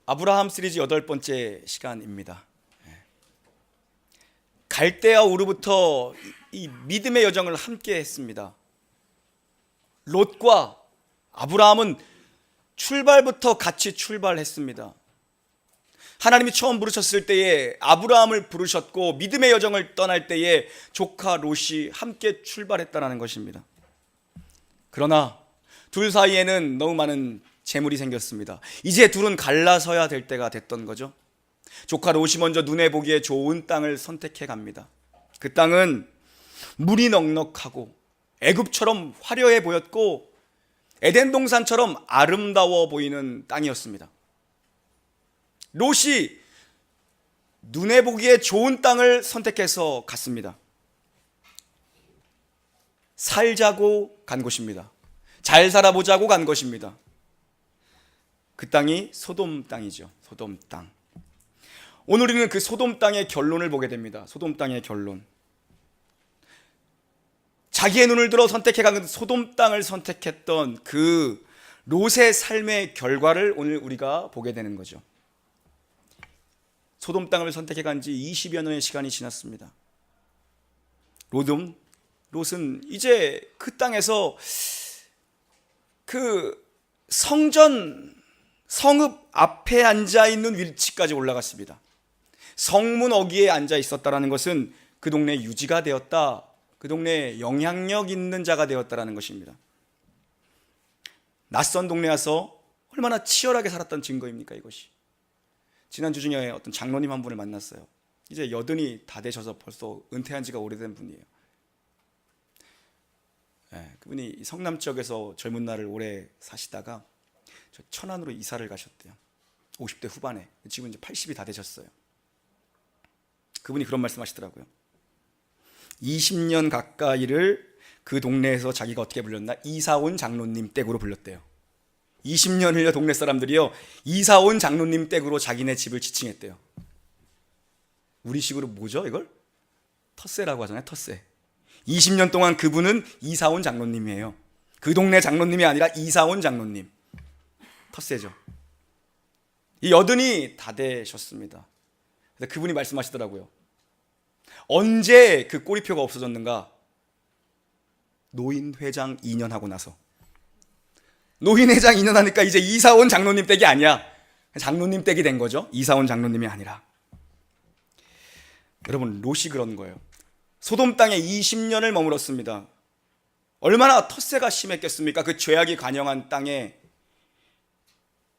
아브라함 시리즈 8번째 시간입니다. 갈대아 우르부터 이 믿음의 여정을 함께 했습니다. 롯과 아브라함은 출발부터 같이 출발했습니다. 하나님이 처음 부르셨을 때에 아브라함을 부르셨고 믿음의 여정을 떠날 때에 조카 롯이 함께 출발했다는 것입니다. 그러나 둘 사이에는 너무 많은 재물이 생겼습니다. 이제 둘은 갈라서야 될 때가 됐던 거죠. 조카 롯이 먼저 눈에 보기에 좋은 땅을 선택해 갑니다. 그 땅은 물이 넉넉하고 애굽처럼 화려해 보였고 에덴 동산처럼 아름다워 보이는 땅이었습니다. 롯이 눈에 보기에 좋은 땅을 선택해서 갔습니다. 살자고 간 곳입니다. 잘 살아보자고 간 것입니다. 그 땅이 소돔 땅이죠. 소돔 땅. 오늘 우리는 그 소돔 땅의 결론을 보게 됩니다. 소돔 땅의 결론. 자기의 눈을 들어 선택해간 소돔 땅을 선택했던 그 롯의 삶의 결과를 오늘 우리가 보게 되는 거죠. 소돔 땅을 선택해간 지 20여 년의 시간이 지났습니다. 롯은 이제 그 땅에서 그 성읍 앞에 앉아 있는 위치까지 올라갔습니다. 성문 어귀에 앉아 있었다는 것은 그 동네에 유지가 되었다, 그 동네에 영향력 있는 자가 되었다는 것입니다. 낯선 동네 와서 얼마나 치열하게 살았던 증거입니까, 이것이. 지난주 중에 어떤 장로님 한 분을 만났어요. 이제 80이 다 되셔서 벌써 은퇴한 지가 오래된 분이에요. 그분이 성남 지역에서 젊은 날을 오래 사시다가 저 천안으로 이사를 가셨대요. 50대 후반에. 지금 이제 80이 다 되셨어요. 그분이 그런 말씀하시더라고요. 20년 가까이를 그 동네에서 자기가 어떻게 불렸나? 이사온 장로님 댁으로 불렸대요. 20년을요 동네 사람들이요 이사온 장로님 댁으로 자기네 집을 지칭했대요. 우리식으로 뭐죠 이걸? 텃세라고 하잖아요. 텃세. 20년 동안 그분은 이사온 장로님이에요. 그 동네 장로님이 아니라 이사온 장로님. 텃세죠. 이 80이 다 되셨습니다. 그래서 그분이 말씀하시더라고요. 언제 그 꼬리표가 없어졌는가? 노인회장 2년 하고 나서. 노인회장 2년 하니까 이제 이사온 장로님 댁이 아니야. 장로님 댁이 된 거죠. 이사온 장로님이 아니라. 여러분, 롯이 그런 거예요. 소돔 땅에 20년을 머물었습니다. 얼마나 텃세가 심했겠습니까? 그 죄악이 관영한 땅에.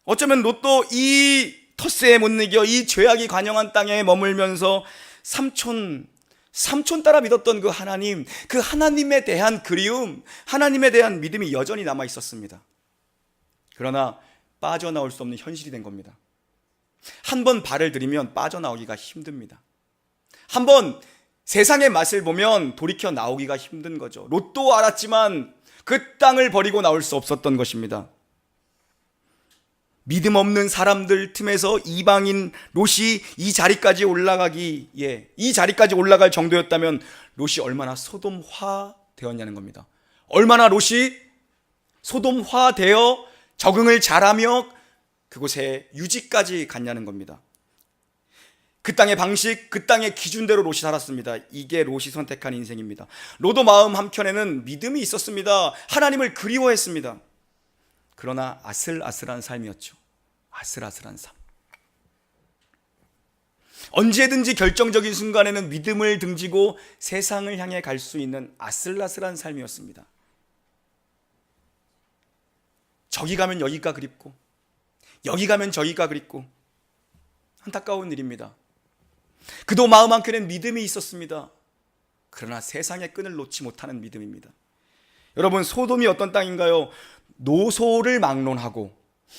어쩌면 롯도 이 텃세에 못 이겨 이 죄악이 관영한 땅에 머물면서 삼촌 따라 믿었던 그 하나님에 대한 그리움, 하나님에 대한 믿음이 여전히 남아 있었습니다. 그러나 빠져나올 수 없는 현실이 된 겁니다. 한 번 발을 들이면 빠져나오기가 힘듭니다. 한 번 세상의 맛을 보면 돌이켜 나오기가 힘든 거죠. 롯도 알았지만 그 땅을 버리고 나올 수 없었던 것입니다. 믿음 없는 사람들 틈에서 이방인 롯이 이 자리까지 올라갈 정도였다면 롯이 얼마나 소돔화 되었냐는 겁니다. 얼마나 롯이 소돔화 되어 적응을 잘하며 그곳에 유지까지 갔냐는 겁니다. 그 땅의 방식, 그 땅의 기준대로 롯이 살았습니다. 이게 롯이 선택한 인생입니다. 롯도 마음 한켠에는 믿음이 있었습니다. 하나님을 그리워했습니다. 그러나 아슬아슬한 삶이었죠. 아슬아슬한 삶. 언제든지 결정적인 순간에는 믿음을 등지고 세상을 향해 갈 수 있는 아슬아슬한 삶이었습니다. 저기 가면 여기가 그립고 여기 가면 저기가 그립고 안타까운 일입니다. 그도 마음 한켠엔 믿음이 있었습니다. 그러나 세상의 끈을 놓지 못하는 믿음입니다. 여러분, 소돔이 어떤 땅인가요? 노소를 막론하고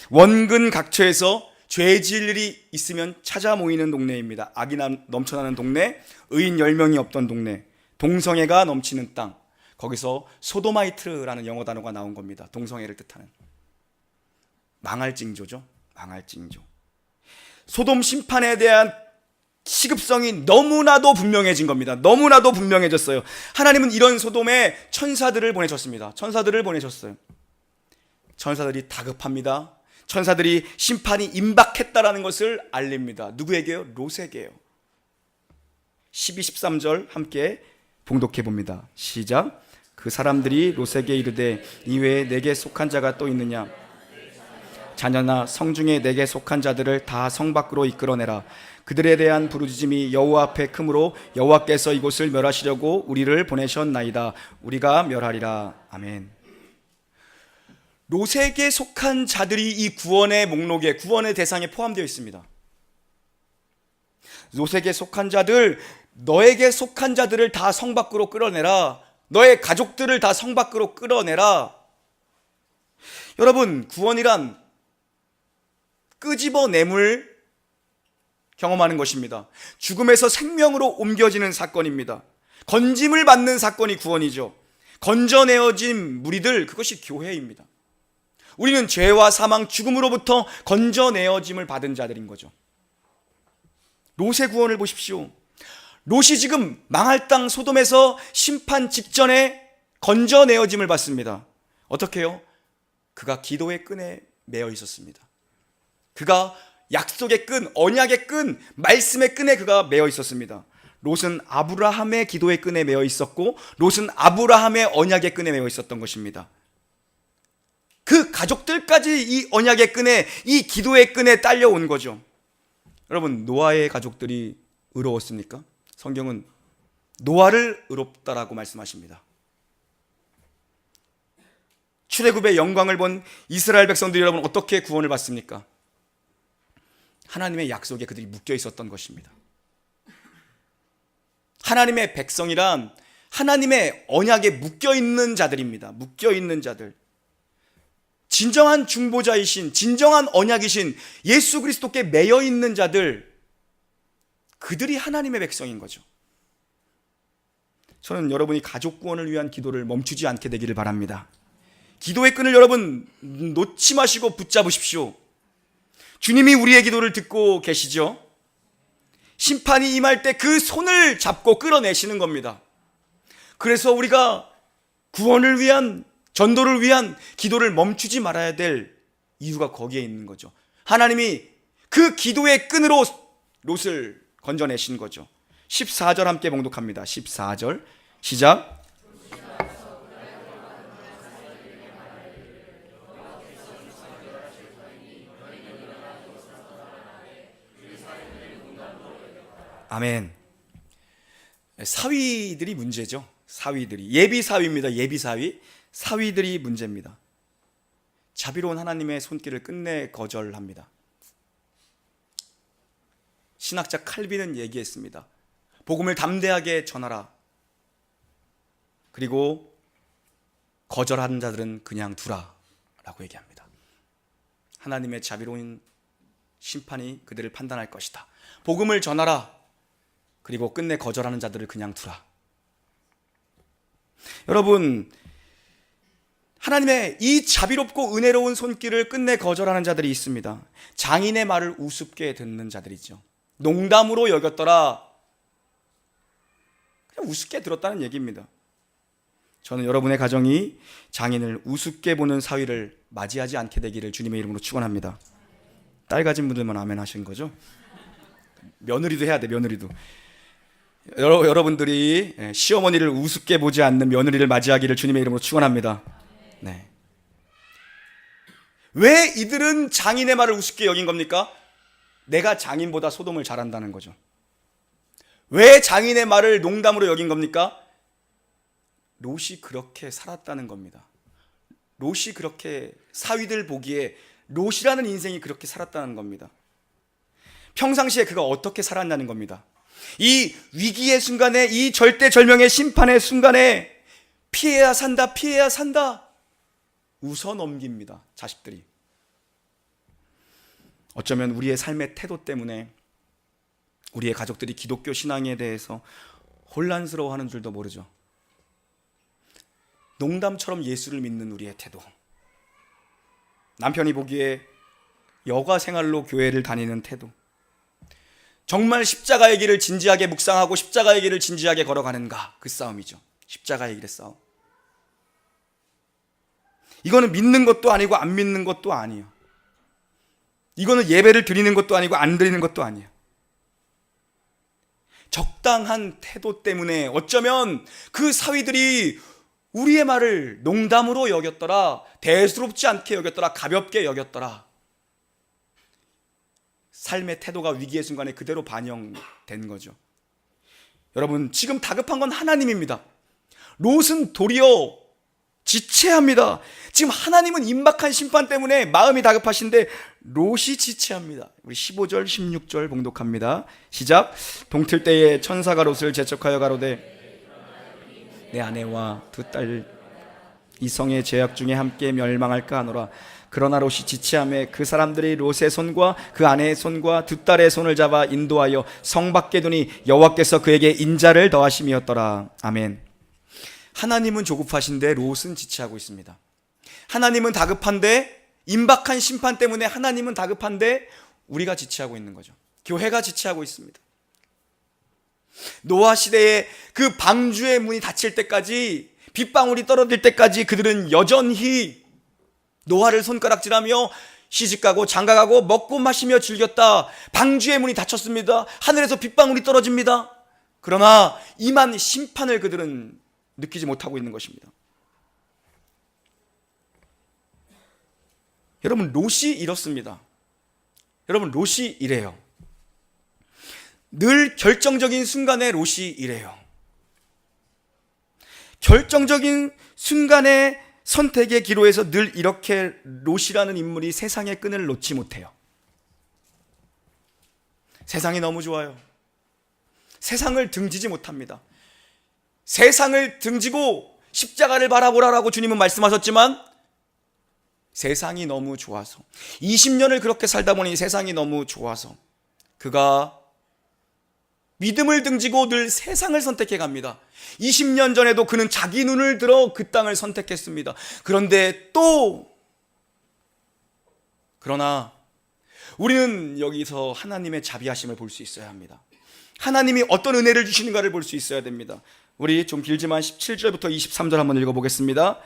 원근 각처에서 죄질 일이 있으면 찾아 모이는 동네입니다. 악이 넘쳐나는 동네, 의인 10명이 없던 동네, 동성애가 넘치는 땅. 거기서 소도마이트라는 영어 단어가 나온 겁니다. 동성애를 뜻하는. 망할 징조죠. 망할 징조. 소돔 심판에 대한 시급성이 너무나도 분명해진 겁니다. 너무나도 분명해졌어요. 하나님은 이런 소돔에 천사들을 보내셨습니다. 천사들을 보내셨어요. 천사들이 다급합니다. 천사들이 심판이 임박했다라는 것을 알립니다. 누구에게요? 롯에게요. 12, 13절 함께 봉독해 봅니다. 시작. 그 사람들이 롯에게 이르되 이외에 내게 속한 자가 또 있느냐? 자녀나 성중에 내게 속한 자들을 다 성 밖으로 이끌어내라. 그들에 대한 부르짖음이 여호와 앞에 크므로 여호와께서 이곳을 멸하시려고 우리를 보내셨나이다. 우리가 멸하리라. 아멘. 롯에게 속한 자들이 이 구원의 목록에, 구원의 대상에 포함되어 있습니다. 롯에게 속한 자들, 너에게 속한 자들을 다 성 밖으로 끌어내라. 너의 가족들을 다 성 밖으로 끌어내라. 여러분, 구원이란 끄집어냄을 경험하는 것입니다. 죽음에서 생명으로 옮겨지는 사건입니다. 건짐을 받는 사건이 구원이죠. 건져내어진 무리들, 그것이 교회입니다. 우리는 죄와 사망, 죽음으로부터 건져내어짐을 받은 자들인 거죠. 롯의 구원을 보십시오. 롯이 지금 망할 땅 소돔에서 심판 직전에 건져내어짐을 받습니다. 어떻게 해요? 그가 기도의 끈에 매여 있었습니다. 그가 약속의 끈, 언약의 끈, 말씀의 끈에 그가 매여 있었습니다. 롯은 아브라함의 기도의 끈에 매여 있었고, 롯은 아브라함의 언약의 끈에 매여 있었던 것입니다. 그 가족들까지 이 언약의 끈에, 이 기도의 끈에 딸려온 거죠. 여러분, 노아의 가족들이 의로웠습니까? 성경은 노아를 의롭다라고 말씀하십니다. 출애굽의 영광을 본 이스라엘 백성들이 여러분 어떻게 구원을 받습니까? 하나님의 약속에 그들이 묶여 있었던 것입니다. 하나님의 백성이란 하나님의 언약에 묶여 있는 자들입니다. 묶여 있는 자들. 진정한 중보자이신, 진정한 언약이신 예수 그리스도께 매여 있는 자들, 그들이 하나님의 백성인 거죠. 저는 여러분이 가족 구원을 위한 기도를 멈추지 않게 되기를 바랍니다. 기도의 끈을 여러분 놓지 마시고 붙잡으십시오. 주님이 우리의 기도를 듣고 계시죠. 심판이 임할 때 그 손을 잡고 끌어내시는 겁니다. 그래서 우리가 구원을 위한, 전도를 위한 기도를 멈추지 말아야 될 이유가 거기에 있는 거죠. 하나님이 그 기도의 끈으로 롯을 건져내신 거죠. 14절 함께 봉독합니다. 14절 시작. 아멘. 사위들이 문제죠. 사위들이. 예비 사위입니다. 예비 사위. 사위들이 문제입니다. 자비로운 하나님의 손길을 끝내 거절합니다. 신학자 칼빈은 얘기했습니다. 복음을 담대하게 전하라. 그리고 거절하는 자들은 그냥 두라 라고 얘기합니다. 하나님의 자비로운 심판이 그들을 판단할 것이다. 복음을 전하라. 그리고 끝내 거절하는 자들을 그냥 두라. 여러분, 하나님의 이 자비롭고 은혜로운 손길을 끝내 거절하는 자들이 있습니다. 장인의 말을 우습게 듣는 자들이죠. 농담으로 여겼더라. 그냥 우습게 들었다는 얘기입니다. 저는 여러분의 가정이 장인을 우습게 보는 사위를 맞이하지 않게 되기를 주님의 이름으로 축원합니다. 딸 가진 분들만 아멘 하신 거죠? 며느리도 해야 돼, 며느리도. 여러분들이 시어머니를 우습게 보지 않는 며느리를 맞이하기를 주님의 이름으로 축원합니다. 네. 왜 이들은 장인의 말을 우습게 여긴 겁니까? 내가 장인보다 소돔을 잘한다는 거죠. 왜 장인의 말을 농담으로 여긴 겁니까? 롯이 그렇게 살았다는 겁니다. 롯이 그렇게, 사위들 보기에 롯이라는 인생이 그렇게 살았다는 겁니다. 평상시에 그가 어떻게 살았냐는 겁니다. 이 위기의 순간에, 이 절대절명의 심판의 순간에 피해야 산다, 피해야 산다 웃어 넘깁니다. 자식들이. 어쩌면 우리의 삶의 태도 때문에 우리의 가족들이 기독교 신앙에 대해서 혼란스러워하는 줄도 모르죠. 농담처럼 예수를 믿는 우리의 태도, 남편이 보기에 여가 생활로 교회를 다니는 태도, 정말 십자가의 길을 진지하게 묵상하고 십자가의 길을 진지하게 걸어가는가, 그 싸움이죠. 십자가의 길의 싸움. 이거는 믿는 것도 아니고 안 믿는 것도 아니에요. 이거는 예배를 드리는 것도 아니고 안 드리는 것도 아니야. 적당한 태도 때문에 어쩌면 그 사위들이 우리의 말을 농담으로 여겼더라, 대수롭지 않게 여겼더라, 가볍게 여겼더라. 삶의 태도가 위기의 순간에 그대로 반영된 거죠. 여러분, 지금 다급한 건 하나님입니다. 롯은 도리어 지체합니다. 지금 하나님은 임박한 심판 때문에 마음이 다급하신데 롯이 지체합니다. 우리 15절 16절 봉독합니다. 시작. 동틀 때에 천사가 롯을 재촉하여 가로되 내 아내와 두 딸 이성의 죄악 중에 함께 멸망할까 하노라. 그러나 롯이 지체하며 그 사람들이 롯의 손과 그 아내의 손과 두 딸의 손을 잡아 인도하여 성 밖에 두니 여호와께서 그에게 인자를 더하심이었더라. 아멘. 하나님은 조급하신데 롯은 지체하고 있습니다. 하나님은 다급한데, 임박한 심판 때문에 하나님은 다급한데 우리가 지체하고 있는 거죠. 교회가 지체하고 있습니다. 노아 시대에 그 방주의 문이 닫힐 때까지, 빗방울이 떨어질 때까지 그들은 여전히 노아를 손가락질하며 시집가고 장가가고 먹고 마시며 즐겼다. 방주의 문이 닫혔습니다. 하늘에서 빗방울이 떨어집니다. 그러나 임한 심판을 그들은 느끼지 못하고 있는 것입니다. 여러분, 롯이 이렇습니다. 여러분, 롯이 이래요. 늘 결정적인 순간에 롯이 이래요. 결정적인 순간의 선택의 기로에서 늘 이렇게 롯이라는 인물이 세상의 끈을 놓지 못해요. 세상이 너무 좋아요. 세상을 등지지 못합니다. 세상을 등지고 십자가를 바라보라라고 주님은 말씀하셨지만 세상이 너무 좋아서, 20년을 그렇게 살다 보니 세상이 너무 좋아서 그가 믿음을 등지고 늘 세상을 선택해 갑니다. 20년 전에도 그는 자기 눈을 들어 그 땅을 선택했습니다. 그러나 우리는 여기서 하나님의 자비하심을 볼 수 있어야 합니다. 하나님이 어떤 은혜를 주시는가를 볼 수 있어야 됩니다. 우리 좀 길지만 17절부터 23절 한번 읽어보겠습니다.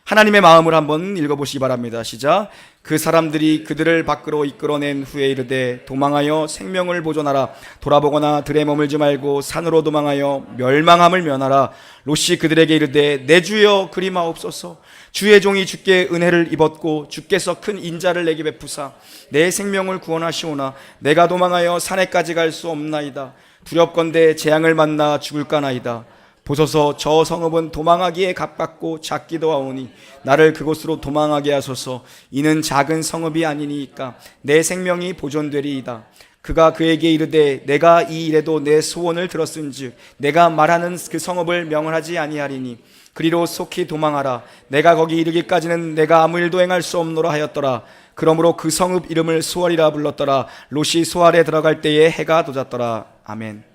하나님의 마음을 한번 읽어보시기 바랍니다. 시작. 그 사람들이 그들을 밖으로 이끌어낸 후에 이르되 도망하여 생명을 보존하라. 돌아보거나 들에 머물지 말고 산으로 도망하여 멸망함을 면하라. 롯이 그들에게 이르되 내 주여 그리마옵소서. 주의 종이 주께 은혜를 입었고 주께서 큰 인자를 내게 베푸사 내 생명을 구원하시오나 내가 도망하여 산에까지 갈 수 없나이다. 두렵건대 재앙을 만나 죽을까나이다. 보소서, 저 성읍은 도망하기에 가깝고 작기도 하오니 나를 그곳으로 도망하게 하소서. 이는 작은 성읍이 아니니까 내 생명이 보존되리이다. 그가 그에게 이르되 내가 이 일에도 내 소원을 들었은즉 내가 말하는 그 성읍을 명하지 아니하리니 그리로 속히 도망하라. 내가 거기 이르기까지는 내가 아무 일도 행할 수 없노라 하였더라. 그러므로 그 성읍 이름을 소알이라 불렀더라. 롯이 소알에 들어갈 때에 해가 돋았더라. 아멘.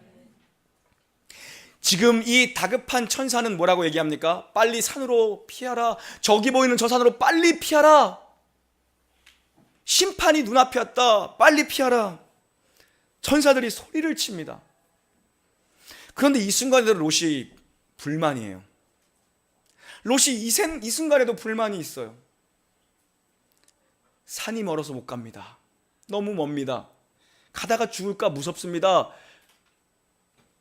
지금 이 다급한 천사는 뭐라고 얘기합니까? 빨리 산으로 피하라. 저기 보이는 저 산으로 빨리 피하라. 심판이 눈앞에 왔다. 빨리 피하라. 천사들이 소리를 칩니다. 그런데 이 순간에도 롯이 불만이에요. 롯이 이 순간에도 불만이 있어요. 산이 멀어서 못 갑니다. 너무 멉니다. 가다가 죽을까 무섭습니다.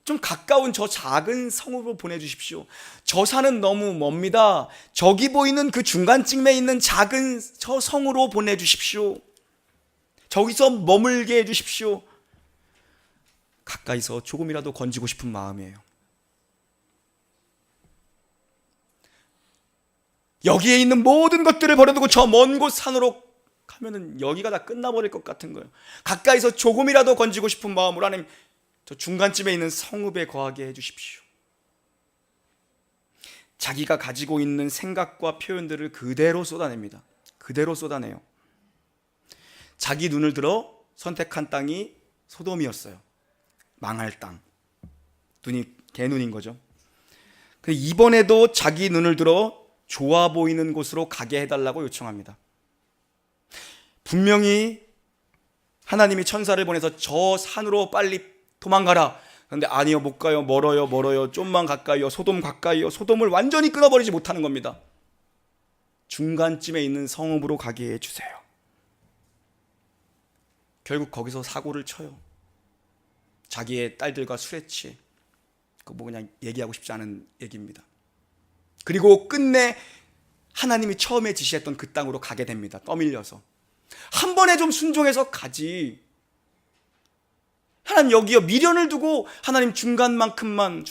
좀 가까운 저 작은 성으로 보내주십시오. 저 산은 너무 멉니다. 저기 보이는 그 중간쯤에 있는 작은 저 성으로 보내주십시오. 저기서 머물게 해주십시오. 가까이서 조금이라도 건지고 싶은 마음이에요. 여기에 있는 모든 것들을 버려두고 저 먼 곳 산으로 가면은 여기가 다 끝나버릴 것 같은 거예요. 가까이서 조금이라도 건지고 싶은 마음으로 하나님, 저 중간쯤에 있는 성읍에 거하게 해주십시오. 자기가 가지고 있는 생각과 표현들을 그대로 쏟아냅니다. 그대로 쏟아내요. 자기 눈을 들어 선택한 땅이 소돔이었어요. 망할 땅. 눈이 개눈인 거죠. 이번에도 자기 눈을 들어 좋아 보이는 곳으로 가게 해달라고 요청합니다. 분명히 하나님이 천사를 보내서 저 산으로 빨리 도망가라. 그런데 아니요, 못 가요. 멀어요. 좀만 가까이요. 소돔 가까이요. 소돔을 완전히 끊어버리지 못하는 겁니다. 중간쯤에 있는 성읍으로 가게 해주세요. 결국 거기서 사고를 쳐요. 자기의 딸들과 술에 취해. 그거 그냥 얘기하고 싶지 않은 얘기입니다. 그리고 끝내 하나님이 처음에 지시했던 그 땅으로 가게 됩니다. 떠밀려서. 한 번에 좀 순종해서 가지. 하나님 여기요, 미련을 두고 하나님 중간만큼만.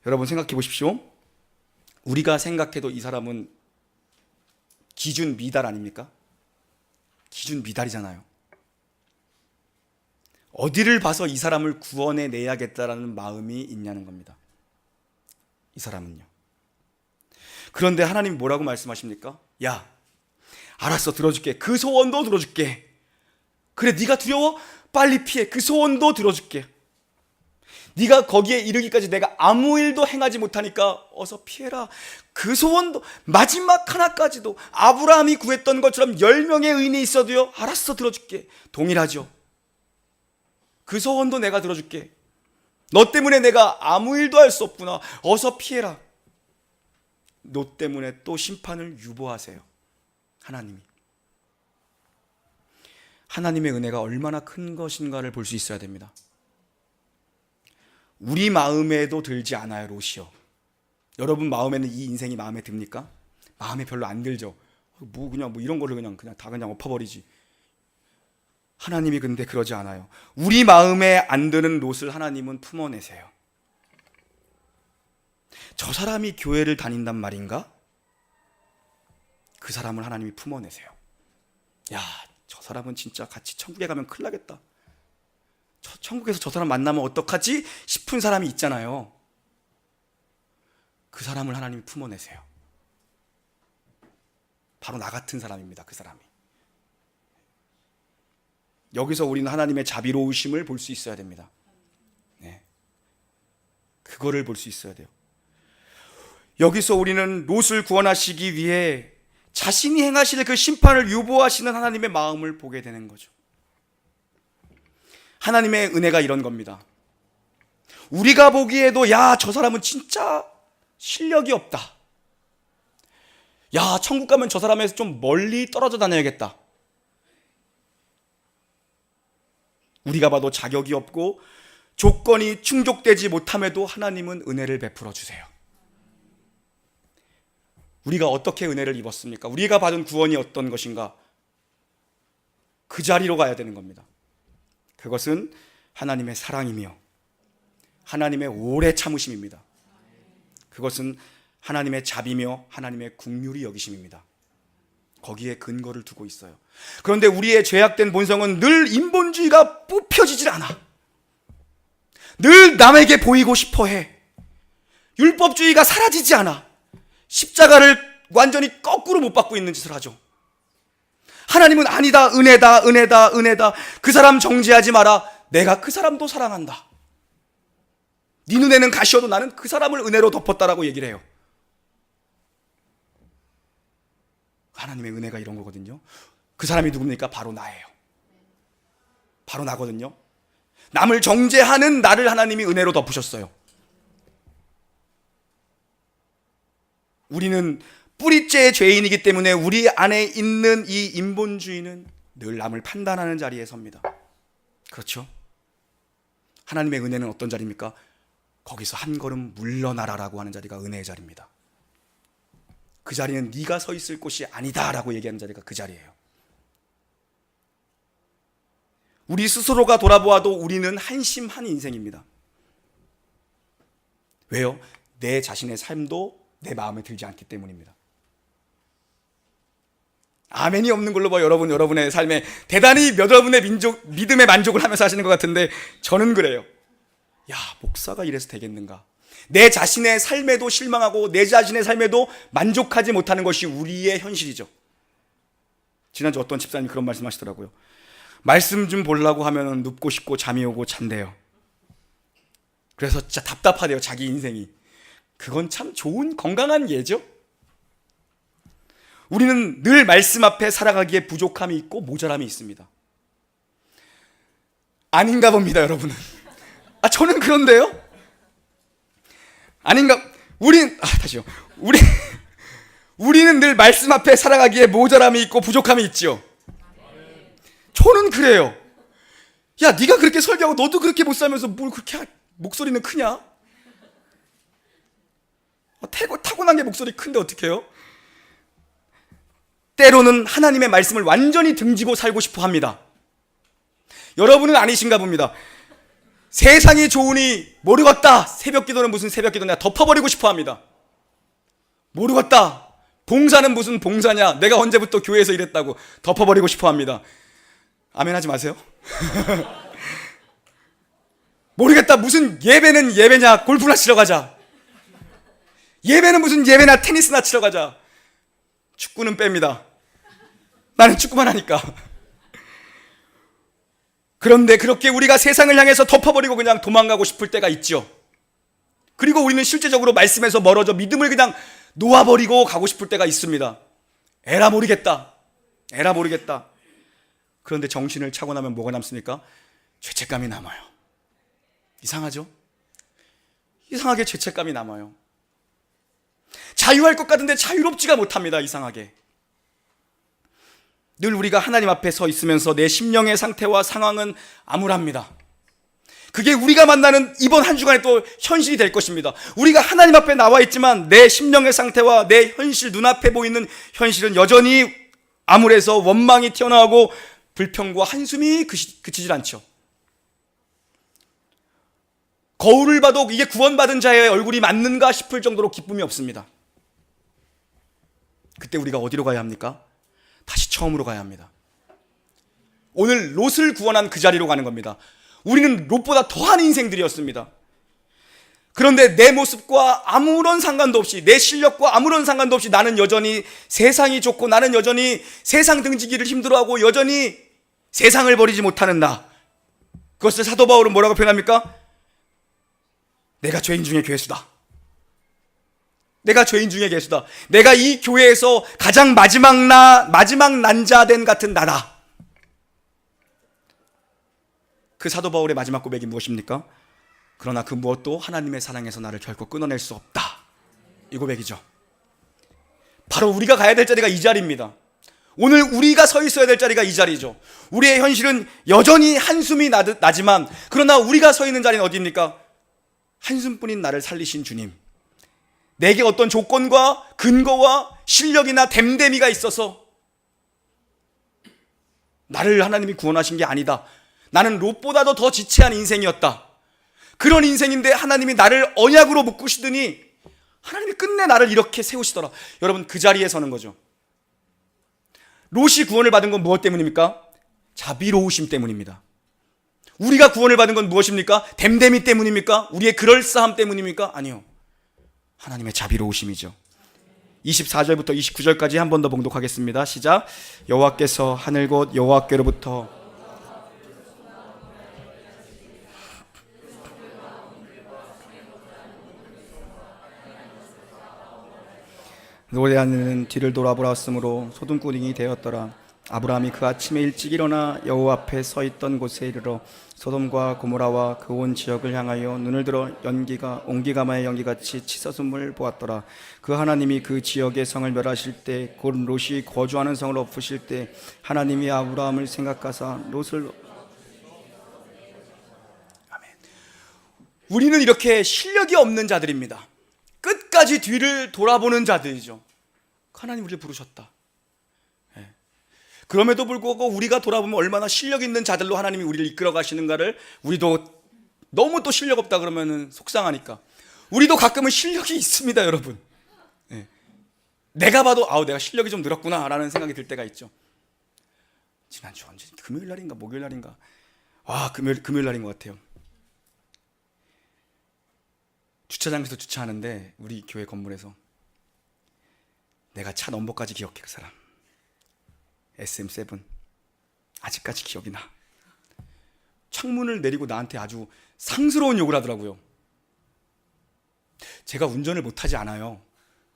여러분 생각해 보십시오. 우리가 생각해도 이 사람은 기준 미달 아닙니까? 기준 미달이잖아요. 어디를 봐서 이 사람을 구원해 내야겠다라는 마음이 있냐는 겁니다. 이 사람은요. 그런데 하나님이 뭐라고 말씀하십니까? 야, 알았어, 들어줄게. 그 소원도 들어줄게. 그래, 네가 두려워? 빨리 피해. 그 소원도 들어줄게. 네가 거기에 이르기까지 내가 아무 일도 행하지 못하니까 어서 피해라. 그 소원도, 마지막 하나까지도 아브라함이 구했던 것처럼 10명의 의인이 있어도요, 알았어, 들어줄게. 동일하죠. 그 소원도 내가 들어줄게. 너 때문에 내가 아무 일도 할 수 없구나. 어서 피해라. 너 때문에 또 심판을 유보하세요. 하나님이. 하나님의 은혜가 얼마나 큰 것인가를 볼 수 있어야 됩니다. 우리 마음에도 들지 않아요, 롯이요. 여러분 마음에는 이 인생이 마음에 듭니까? 마음에 별로 안 들죠. 그냥 이런 거를 그냥 다 엎어버리지. 하나님이 근데 그러지 않아요. 우리 마음에 안 드는 롯을 하나님은 품어내세요. 저 사람이 교회를 다닌단 말인가? 그 사람을 하나님이 품어내세요. 야, 저 사람은 진짜 같이 천국에 가면 큰일 나겠다. 천국에서 저 사람 만나면 어떡하지? 싶은 사람이 있잖아요. 그 사람을 하나님이 품어내세요. 바로 나 같은 사람입니다. 그 사람이. 여기서 우리는 하나님의 자비로우심을 볼 수 있어야 됩니다. 네. 그거를 볼 수 있어야 돼요. 여기서 우리는 롯을 구원하시기 위해 자신이 행하실 그 심판을 유보하시는 하나님의 마음을 보게 되는 거죠. 하나님의 은혜가 이런 겁니다. 우리가 보기에도 야, 저 사람은 진짜 실력이 없다. 야, 천국 가면 저 사람에서 좀 멀리 떨어져 다녀야겠다. 우리가 봐도 자격이 없고 조건이 충족되지 못함에도 하나님은 은혜를 베풀어 주세요. 우리가 어떻게 은혜를 입었습니까? 우리가 받은 구원이 어떤 것인가? 그 자리로 가야 되는 겁니다. 그것은 하나님의 사랑이며 하나님의 오래 참으심입니다. 그것은 하나님의 자비며 하나님의 긍휼히 여기심입니다. 거기에 근거를 두고 있어요. 그런데 우리의 죄악된 본성은 늘 인본주의가 뽑혀지질 않아. 늘 남에게 보이고 싶어해. 율법주의가 사라지지 않아. 십자가를 완전히 거꾸로 못 받고 있는 짓을 하죠. 하나님은 아니다, 은혜다, 은혜다, 은혜다. 그 사람 정죄하지 마라. 내가 그 사람도 사랑한다. 네 눈에는 가시어도 나는 그 사람을 은혜로 덮었다라고 얘기를 해요. 하나님의 은혜가 이런 거거든요. 그 사람이 누굽니까? 바로 나예요. 바로 나거든요. 남을 정죄하는 나를 하나님이 은혜로 덮으셨어요. 우리는 뿌리째 죄인이기 때문에 우리 안에 있는 이 인본주의는 늘 남을 판단하는 자리에 섭니다. 그렇죠? 하나님의 은혜는 어떤 자리입니까? 거기서 한 걸음 물러나라라고 하는 자리가 은혜의 자리입니다. 그 자리는 네가 서 있을 곳이 아니다라고 얘기하는 자리가 그 자리예요. 우리 스스로가 돌아보아도 우리는 한심한 인생입니다. 왜요? 내 자신의 삶도 내 마음에 들지 않기 때문입니다. 아멘이 없는 걸로 봐 여러분의 삶에 대단히 여러분의 믿음에 만족을 하면서 하시는 것 같은데 저는 그래요. 야, 목사가 이래서 되겠는가? 내 자신의 삶에도 실망하고 내 자신의 삶에도 만족하지 못하는 것이 우리의 현실이죠. 지난주 어떤 집사님이 그런 말씀 하시더라고요. 말씀 좀 보려고 하면 눕고 싶고 잠이 오고 잔대요. 그래서 진짜 답답하대요, 자기 인생이. 그건 참 좋은 건강한 예죠. 우리는 늘 말씀 앞에 살아가기에 부족함이 있고 모자람이 있습니다. 아닌가 봅니다, 여러분은. 저는 그런데요. 아닌가? 우리는 늘 말씀 앞에 살아가기에 모자람이 있고 부족함이 있죠. 저는 그래요. 야, 네가 그렇게 설교하고 너도 그렇게 못 살면서 뭘 그렇게 목소리는 크냐? 타고난 게 목소리 큰데 어떡해요? 때로는 하나님의 말씀을 완전히 등지고 살고 싶어 합니다. 여러분은 아니신가 봅니다. 세상이 좋으니 모르겠다. 새벽 기도는 무슨 새벽 기도냐. 덮어버리고 싶어 합니다. 모르겠다. 봉사는 무슨 봉사냐. 내가 언제부터 교회에서 일했다고 덮어버리고 싶어 합니다. 아멘 하지 마세요. 모르겠다. 무슨 예배는 예배냐. 골프나 치러 가자. 예배는 무슨 예배나 테니스나 치러 가자. 축구는 뺍니다. 나는 축구만 하니까. 그런데 그렇게 우리가 세상을 향해서 덮어버리고 그냥 도망가고 싶을 때가 있죠. 그리고 우리는 실제적으로 말씀에서 멀어져 믿음을 그냥 놓아버리고 가고 싶을 때가 있습니다. 에라 모르겠다. 에라 모르겠다. 그런데 정신을 차고 나면 뭐가 남습니까? 죄책감이 남아요. 이상하죠? 이상하게 죄책감이 남아요. 자유할 것 같은데 자유롭지가 못합니다. 이상하게. 늘 우리가 하나님 앞에 서 있으면서 내 심령의 상태와 상황은 암울합니다. 그게 우리가 만나는 이번 한 주간에 또 현실이 될 것입니다. 우리가 하나님 앞에 나와 있지만 내 심령의 상태와 내 현실, 눈앞에 보이는 현실은 여전히 암울해서 원망이 튀어나오고 불평과 한숨이 그치질 않죠. 거울을 봐도 이게 구원받은 자의 얼굴이 맞는가 싶을 정도로 기쁨이 없습니다. 그때 우리가 어디로 가야 합니까? 다시 처음으로 가야 합니다. 오늘 롯을 구원한 그 자리로 가는 겁니다. 우리는 롯보다 더한 인생들이었습니다. 그런데 내 모습과 아무런 상관도 없이, 내 실력과 아무런 상관도 없이 나는 여전히 세상이 좋고 나는 여전히 세상 등지기를 힘들어하고 여전히 세상을 버리지 못하는 나. 그것을 사도 바울은 뭐라고 표현합니까? 내가 죄인 중에 괴수다. 내가 죄인 중에 괴수다. 내가 이 교회에서 가장 마지막 난자된 같은 나다. 그 사도 바울의 마지막 고백이 무엇입니까? 그러나 그 무엇도 하나님의 사랑에서 나를 결코 끊어낼 수 없다. 이 고백이죠. 바로 우리가 가야 될 자리가 이 자리입니다. 오늘 우리가 서 있어야 될 자리가 이 자리죠. 우리의 현실은 여전히 한숨이 나지만 그러나 우리가 서 있는 자리는 어디입니까? 한숨뿐인 나를 살리신 주님. 내게 어떤 조건과 근거와 실력이나 댐댐이가 있어서 나를 하나님이 구원하신 게 아니다. 나는 롯보다도 더 지체한 인생이었다. 그런 인생인데 하나님이 나를 언약으로 묶으시더니 하나님이 끝내 나를 이렇게 세우시더라. 여러분, 그 자리에 서는 거죠. 롯이 구원을 받은 건 무엇 때문입니까? 자비로우심 때문입니다. 우리가 구원을 받은 건 무엇입니까? 댐댐이 때문입니까? 우리의 그럴싸함 때문입니까? 아니요. 하나님의 자비로우심이죠. 24절부터 29절까지 한 번 더 봉독하겠습니다. 시작. 여호와께서 하늘 곧 여호와께로부터 롯의 아내는 뒤를 돌아보았으므로 소돔꾼이 되었더라. 아브라함이 그 아침에 일찍 일어나 여호와 앞에 서 있던 곳에 이르러 소돔과 고모라와 그 온 지역을 향하여 눈을 들어 온기가마의 연기같이 치솟음을 보았더라. 그 하나님이 그 지역의 성을 멸하실 때 곧 롯이 거주하는 성을 엎으실 때 하나님이 아브라함을 생각하사 롯을 아멘. 우리는 이렇게 실력이 없는 자들입니다. 끝까지 뒤를 돌아보는 자들이죠. 하나님 우리를 부르셨다. 그럼에도 불구하고 우리가 돌아보면 얼마나 실력 있는 자들로 하나님이 우리를 이끌어 가시는가를 우리도 너무 또 실력 없다 그러면 속상하니까 우리도 가끔은 실력이 있습니다, 여러분. 내가 봐도 내가 실력이 좀 늘었구나 라는 생각이 들 때가 있죠. 지난주 언제 금요일 날인가 목요일 날인가 금요일 날인 것 같아요. 주차장에서 주차하는데 우리 교회 건물에서 내가 차 넘버까지 기억해. 그 사람 SM7 아직까지 기억이 나. 창문을 내리고 나한테 아주 상스러운 욕을 하더라고요. 제가 운전을 못하지 않아요.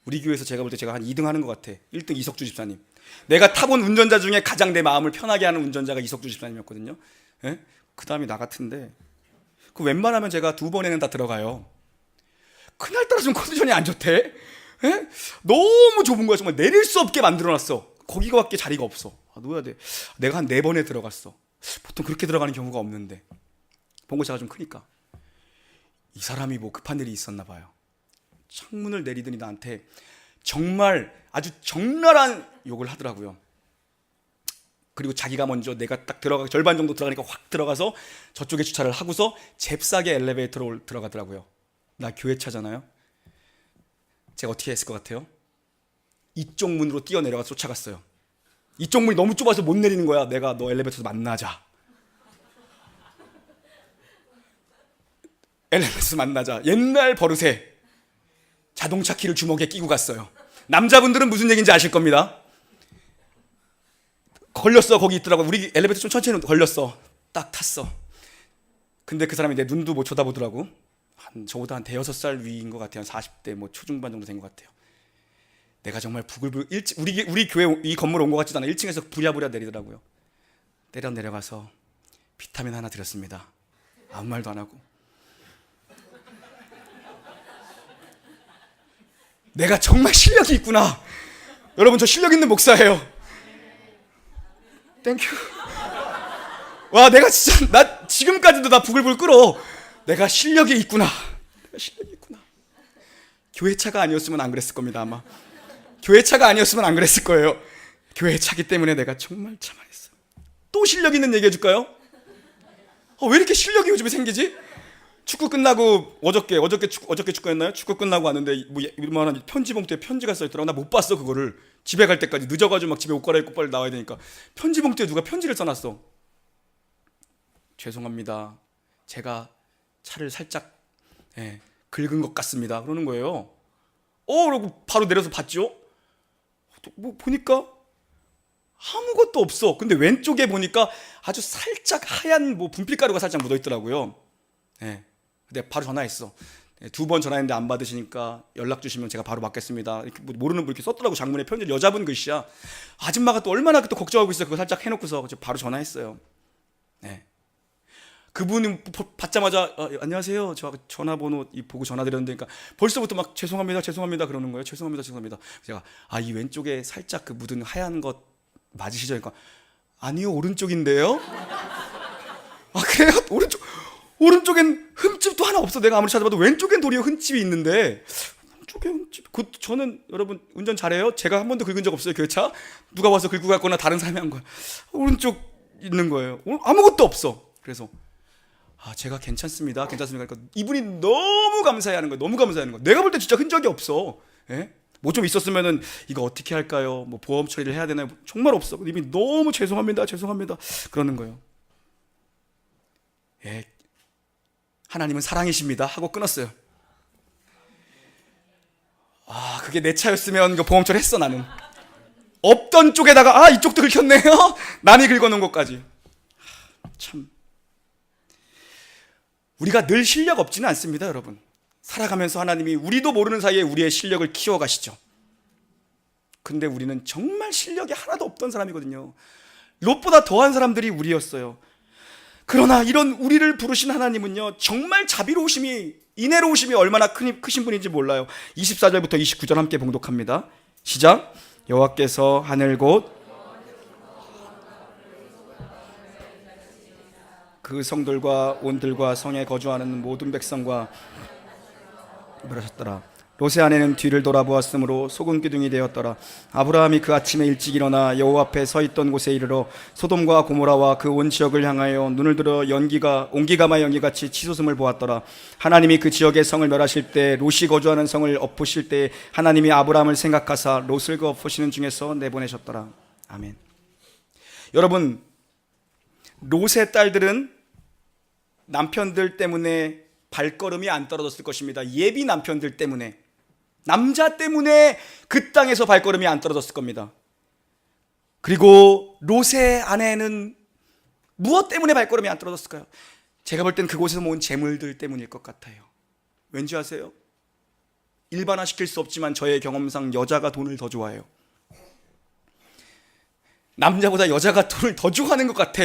우리 교회에서 제가 볼 때 제가 한 2등 하는 것 같아. 1등 이석주 집사님. 내가 타본 운전자 중에 가장 내 마음을 편하게 하는 운전자가 이석주 집사님이었거든요. 그 다음이 나 같은데 그 웬만하면 제가 2번에는 다 들어가요. 그날따라 좀 컨디션이 안 좋대. 너무 좁은 거야. 정말 내릴 수 없게 만들어놨어. 거기가밖에 자리가 없어. 누워야 돼. 내가 한 4번에 들어갔어. 보통 그렇게 들어가는 경우가 없는데 봉고차가 좀 크니까 이 사람이 뭐 급한 일이 있었나 봐요. 창문을 내리더니 나한테 정말 아주 적나라한 욕을 하더라고요. 그리고 자기가 먼저 내가 딱 절반 정도 들어가니까 확 들어가서 저쪽에 주차를 하고서 잽싸게 엘리베이터로 들어가더라고요. 나 교회차잖아요. 제가 어떻게 했을 것 같아요? 이쪽 문으로 뛰어내려가 쫓아갔어요. 이쪽 문이 너무 좁아서 못 내리는 거야. 내가 너 엘리베이터에서 만나자. 엘리베이터에서 만나자. 옛날 버릇에 자동차 키를 주먹에 끼고 갔어요. 남자분들은 무슨 얘기인지 아실 겁니다. 걸렸어. 거기 있더라고. 우리 엘리베이터 좀 천천히 걸렸어. 딱 탔어. 근데 그 사람이 내 눈도 못 쳐다보더라고. 저보다 한 대여섯 살 위인 것 같아요. 한 40대 뭐 초중반 정도 된 것 같아요. 내가 정말 부글부글 우리 교회 이 건물 온 것 같지도 않아. 1층에서 부랴부랴 내리더라고요. 내려가서 비타민 하나 드렸습니다. 아무 말도 안 하고. 내가 정말 실력이 있구나. 여러분, 저 실력 있는 목사예요. 땡큐. 와, 내가 진짜 나 지금까지도 나 부글부글 끓어. 내가 실력이 있구나. 내가 실력이 있구나. 교회차가 아니었으면 안 그랬을 겁니다. 아마 교회차가 아니었으면 안 그랬을 거예요. 교회차기 때문에 내가 정말 참아냈어. 또 실력 있는 얘기 해줄까요? 왜 이렇게 실력이 요즘에 생기지? 축구 끝나고 어저께 축구했나요? 축구 끝나고 왔는데 뭐 이만한 편지 봉투에 편지가 써있더라고. 나 못 봤어. 그거를 집에 갈 때까지 늦어가지고 막 집에 옷 갈아입고 빨리 나와야 되니까 편지 봉투에 누가 편지를 써놨어. 죄송합니다. 제가 차를 살짝 긁은 것 같습니다. 그러는 거예요. 그러고 바로 내려서 봤죠. 뭐 보니까 아무것도 없어. 근데 왼쪽에 보니까 아주 살짝 하얀 뭐 분필가루가 살짝 묻어 있더라고요. 내가 바로 전화했어. 2번 전화했는데 안 받으시니까 연락 주시면 제가 바로 받겠습니다. 이렇게 모르는 분 이렇게 썼더라고. 장문의 편지를. 여자분 글씨야. 아줌마가 또 얼마나 또 걱정하고 있어. 그거 살짝 해놓고서 바로 전화했어요. 그분은 받자마자 안녕하세요. 저 전화번호 보고 전화드렸는데, 그러니까 벌써부터 막 죄송합니다 그러는 거예요. 죄송합니다. 제가 이 왼쪽에 살짝 그 묻은 하얀 것 맞으시죠? 그러니까 아니요, 오른쪽인데요. 그래요? 오른쪽엔 흠집도 하나 없어. 내가 아무리 찾아봐도 왼쪽엔 도리어 흠집이 있는데 오른쪽에 흠집. 저는 여러분 운전 잘해요. 제가 한 번도 긁은 적 없어요. 교회차 누가 와서 긁고 갔거나 다른 사람이 한 거야. 오른쪽 있는 거예요. 아무것도 없어. 그래서 제가 괜찮습니다. 그러니까 이분이 너무 감사해하는 거예요. 너무 감사해하는 거예요. 내가 볼 때 진짜 흔적이 없어. 뭐 좀 있었으면은 이거 어떻게 할까요? 뭐 보험 처리를 해야 되나요? 정말 없어. 이분이 너무 죄송합니다 그러는 거예요. 하나님은 사랑이십니다 하고 끊었어요. 그게 내 차였으면 그 보험 처리 했어. 나는 없던 쪽에다가 이쪽도 긁혔네요. 남이 긁어놓은 것까지. 참, 우리가 늘 실력 없지는 않습니다. 여러분, 살아가면서 하나님이 우리도 모르는 사이에 우리의 실력을 키워가시죠. 근데 우리는 정말 실력이 하나도 없던 사람이거든요. 롯보다 더한 사람들이 우리였어요. 그러나 이런 우리를 부르신 하나님은요, 정말 자비로우심이, 인애로우심이 얼마나 크신 분인지 몰라요. 24절부터 29절 함께 봉독합니다. 시작. 여호와께서 하늘 곧 그 성들과 온들과 성에 거주하는 모든 백성과 그러셨더라. 롯의 아내는 뒤를 돌아보았으므로 소금 기둥이 되었더라. 아브라함이 그 아침에 일찍 일어나 여호와 앞에 서 있던 곳에 이르러 소돔과 고모라와 그 온 지역을 향하여 눈을 들어 온기가마 연기같이 치솟음을 보았더라. 하나님이 그 지역의 성을 멸하실 때, 롯이 거주하는 성을 엎으실 때 하나님이 아브라함을 생각하사 롯을 그 엎으시는 중에서 내보내셨더라. 아멘. 여러분, 롯의 딸들은 남편들 때문에 발걸음이 안 떨어졌을 것입니다. 예비 남편들 때문에, 남자 때문에 그 땅에서 발걸음이 안 떨어졌을 겁니다. 그리고 롯의 아내는 무엇 때문에 발걸음이 안 떨어졌을까요? 제가 볼 땐 그곳에서 모은 재물들 때문일 것 같아요. 왠지 아세요? 일반화시킬 수 없지만 저의 경험상 여자가 돈을 더 좋아해요. 남자보다 여자가 돈을 더 좋아하는 것 같아.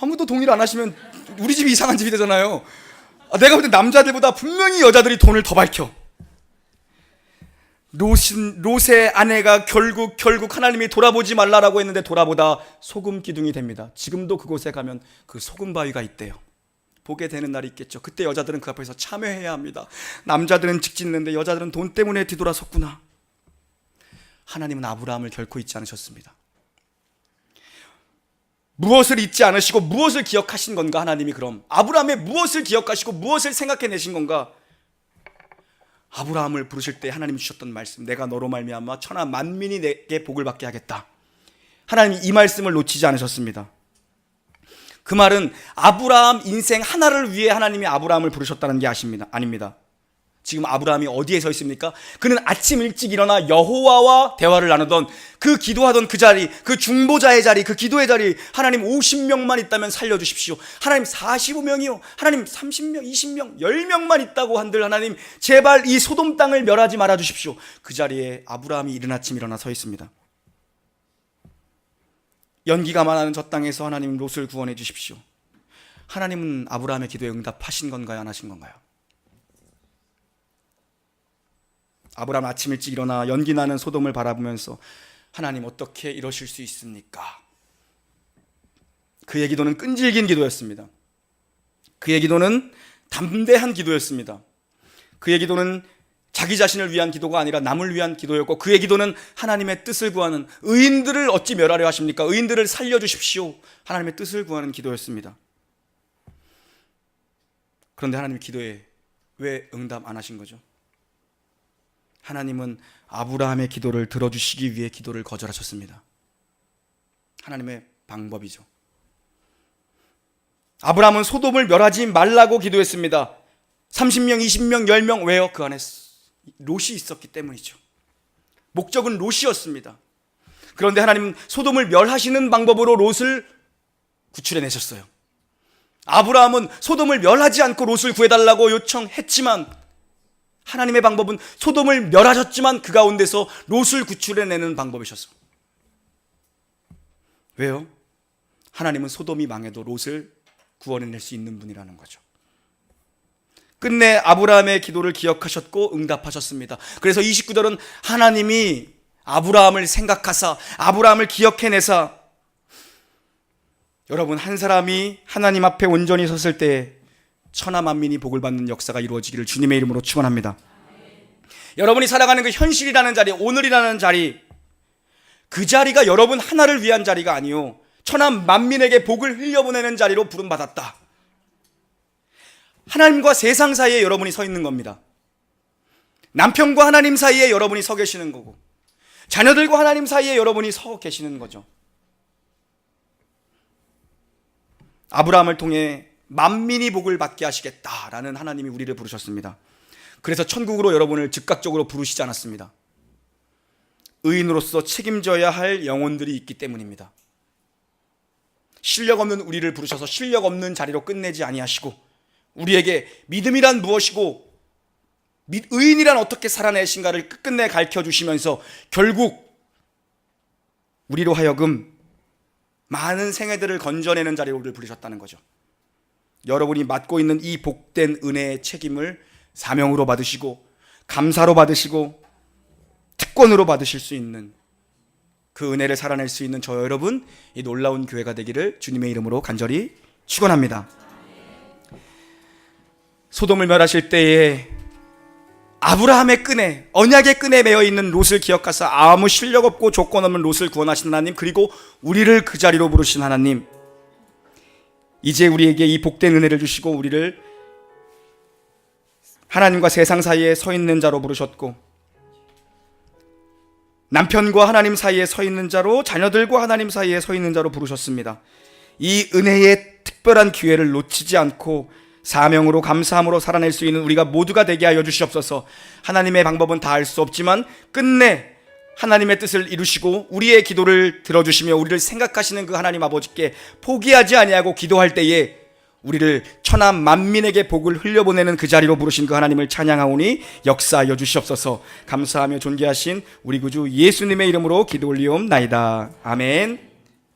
아무도 동의를 안 하시면 우리 집이 이상한 집이 되잖아요. 내가 볼 때 남자들보다 분명히 여자들이 돈을 더 밝혀. 롯의 아내가 결국 하나님이 돌아보지 말라라고 했는데 돌아보다 소금 기둥이 됩니다. 지금도 그곳에 가면 그 소금 바위가 있대요. 보게 되는 날이 있겠죠. 그때 여자들은 그 앞에서 참회해야 합니다. 남자들은 직짓는데 여자들은 돈 때문에 뒤돌아섰구나. 하나님은 아브라함을 결코 잊지 않으셨습니다. 무엇을 잊지 않으시고 무엇을 기억하신 건가? 하나님이 그럼 아브라함의 무엇을 기억하시고 무엇을 생각해내신 건가? 아브라함을 부르실 때 하나님이 주셨던 말씀, 내가 너로 말미암아 천하 만민이 내게 복을 받게 하겠다. 하나님이 이 말씀을 놓치지 않으셨습니다. 그 말은 아브라함 인생 하나를 위해 하나님이 아브라함을 부르셨다는 게 아닙니다. 지금 아브라함이 어디에 서 있습니까? 그는 아침 일찍 일어나 여호와와 대화를 나누던 그 기도하던 그 자리, 그 중보자의 자리, 그 기도의 자리, 하나님 50명만 있다면 살려주십시오. 하나님 45명이요. 하나님 30명, 20명, 10명만 있다고 한들 하나님 제발 이 소돔 땅을 멸하지 말아주십시오. 그 자리에 아브라함이 이른 아침 일어나 서 있습니다. 연기가 많아는 저 땅에서 하나님 롯을 구원해 주십시오. 하나님은 아브라함의 기도에 응답하신 건가요? 안 하신 건가요? 아브라함 아침 일찍 일어나 연기 나는 소돔을 바라보면서 하나님 어떻게 이러실 수 있습니까? 그의 기도는 끈질긴 기도였습니다. 그의 기도는 담대한 기도였습니다. 그의 기도는 자기 자신을 위한 기도가 아니라 남을 위한 기도였고, 그의 기도는 하나님의 뜻을 구하는, 의인들을 어찌 멸하려 하십니까? 의인들을 살려주십시오. 하나님의 뜻을 구하는 기도였습니다. 그런데 하나님 기도에 왜 응답 안 하신 거죠? 하나님은 아브라함의 기도를 들어주시기 위해 기도를 거절하셨습니다. 하나님의 방법이죠. 아브라함은 소돔을 멸하지 말라고 기도했습니다. 30명, 20명, 10명, 왜요? 그 안에 롯이 있었기 때문이죠. 목적은 롯이었습니다. 그런데 하나님은 소돔을 멸하시는 방법으로 롯을 구출해내셨어요. 아브라함은 소돔을 멸하지 않고 롯을 구해달라고 요청했지만 하나님의 방법은 소돔을 멸하셨지만 그 가운데서 롯을 구출해내는 방법이셨어요. 왜요? 하나님은 소돔이 망해도 롯을 구원해낼 수 있는 분이라는 거죠. 끝내 아브라함의 기도를 기억하셨고 응답하셨습니다. 그래서 29절은 하나님이 아브라함을 생각하사 아브라함을 기억해내사, 여러분 한 사람이 하나님 앞에 온전히 섰을 때 천하 만민이 복을 받는 역사가 이루어지기를 주님의 이름으로 축원합니다. 여러분이 살아가는 그 현실이라는 자리, 오늘이라는 자리, 그 자리가 여러분 하나를 위한 자리가 아니요 천하 만민에게 복을 흘려보내는 자리로 부름받았다. 하나님과 세상 사이에 여러분이 서 있는 겁니다. 남편과 하나님 사이에 여러분이 서 계시는 거고, 자녀들과 하나님 사이에 여러분이 서 계시는 거죠. 아브라함을 통해 만민이 복을 받게 하시겠다라는 하나님이 우리를 부르셨습니다. 그래서 천국으로 여러분을 즉각적으로 부르시지 않았습니다. 의인으로서 책임져야 할 영혼들이 있기 때문입니다. 실력 없는 우리를 부르셔서 실력 없는 자리로 끝내지 아니하시고, 우리에게 믿음이란 무엇이고 의인이란 어떻게 살아내신가를 끝끝내 가르쳐주시면서 결국 우리로 하여금 많은 생애들을 건져내는 자리로 우리를 부르셨다는 거죠. 여러분이 맡고 있는 이 복된 은혜의 책임을 사명으로 받으시고 감사로 받으시고 특권으로 받으실 수 있는, 그 은혜를 살아낼 수 있는 저 여러분, 이 놀라운 교회가 되기를 주님의 이름으로 간절히 축원합니다. 소돔을 멸하실 때에 아브라함의 끈에, 언약의 끈에 매여 있는 롯을 기억하사 아무 실력 없고 조건 없는 롯을 구원하신 하나님, 그리고 우리를 그 자리로 부르신 하나님, 이제 우리에게 이 복된 은혜를 주시고 우리를 하나님과 세상 사이에 서 있는 자로 부르셨고, 남편과 하나님 사이에 서 있는 자로, 자녀들과 하나님 사이에 서 있는 자로 부르셨습니다. 이 은혜의 특별한 기회를 놓치지 않고 사명으로 감사함으로 살아낼 수 있는 우리가 모두가 되게 하여 주시옵소서. 하나님의 방법은 다 알 수 없지만 끝내 하나님의 뜻을 이루시고 우리의 기도를 들어주시며 우리를 생각하시는 그 하나님 아버지께 포기하지 아니하고 기도할 때에 우리를 천하 만민에게 복을 흘려보내는 그 자리로 부르신 그 하나님을 찬양하오니 역사하여 주시옵소서. 감사하며 존귀하신 우리 구주 예수님의 이름으로 기도 올리옵나이다. 아멘.